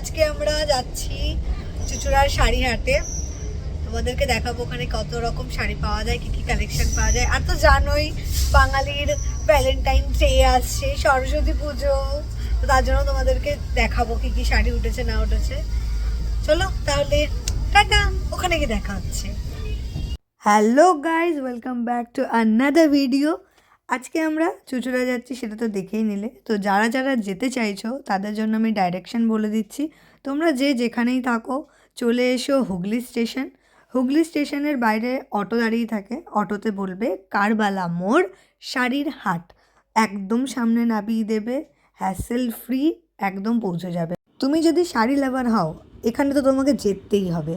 আজকে আমরা যাচ্ছি চুচুড়ার শাড়ি হাটে। তোমাদেরকে দেখাবো ওখানে কত রকম শাড়ি পাওয়া যায়, কি কি কালেকশন পাওয়া যায়। আর তো জানোই বাঙালির ভ্যালেন্টাইন ডে আসছে, সরস্বতী পুজো, তো তার জন্য তোমাদেরকে দেখাবো কি কি শাড়ি উঠেছে না উঠেছে। চলো তাহলে টাটা, ওখানে গিয়ে দেখা হচ্ছে। Hello guys, welcome back to another video. আজকে আমরা চুচুড়া যাচ্ছি, সেটা তো দেখেই নিলে। তো যারা যারা যেতে চাইছো তাদের জন্য আমি ডাইরেকশন বলে দিচ্ছি। তোমরা যে যেখানেই থাকো চলে এসো হুগলি স্টেশন। হুগলি স্টেশনের বাইরে অটো দাঁড়িয়ে থাকে, অটোতে বলবে কারবালা মোড় শাড়ির হাট, একদম সামনে নামিয়ে দেবে, হ্যাসেল ফ্রি, একদম পৌঁছে যাবে। তুমি যদি শাড়ি লাভার হও এখানে তো তোমাকে যেতেই হবে।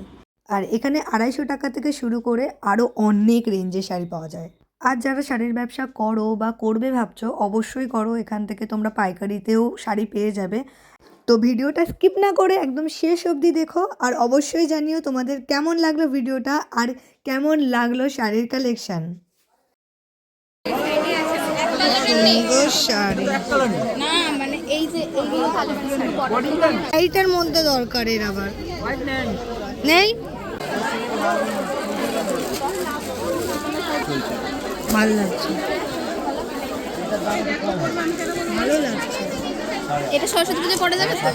আর এখানে 250 টাকা থেকে শুরু করে আরও অনেক রেঞ্জে শাড়ি পাওয়া যায়। আর যারা শাড়ির ব্যবসা করো বা করবে ভাবছো, অবশ্যই করো, এখান থেকে তোমরা পাইকারিতেও শাড়ি পেয়ে যাবে। তো ভিডিওটা স্কিপ না করে একদম শেষ অবধি দেখো, আর অবশ্যই জানিও তোমাদের কেমন লাগলো ভিডিওটা আর কেমন লাগলো শাড়ির কালেকশন। সুন্দর শাড়ি না, মানে এই যে এইটার মধ্যে দরকারের আবার নেই, ভালো লাগছে, ভালো লাগছে। এটা সরস্বতী পুজো পড়ে যাবে তো?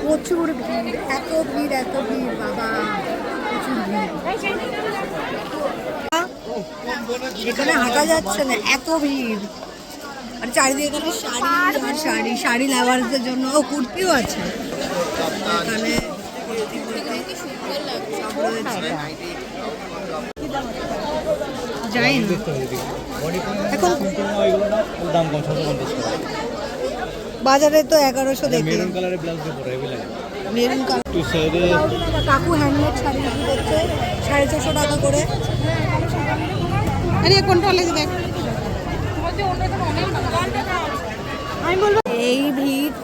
প্রচুর ভিড়, এত ভিড় এত ভিড় বাবা, প্রচুর ভিড়। এখানে হাঁটা যাচ্ছে না, এত ভিড়। আর চারিদিকে এখানে শাড়ি আর শাড়ি, শাড়ি লাভারদের জন্য ও কুর্তিও আছে এখানে। যাই না এখন বাজারে তো 1100 দেখে। মেরুন কালারের ব্লাউজ দিয়ে পরে হেভি লাগে। মেরুন কালার টু সাইডে কাকু হ্যান্ডমেড শাড়ি বিক্রি করছে 450 টাকা করে। আরে কোনটা লাগে দেখ, আমি বলবো এই ভিড়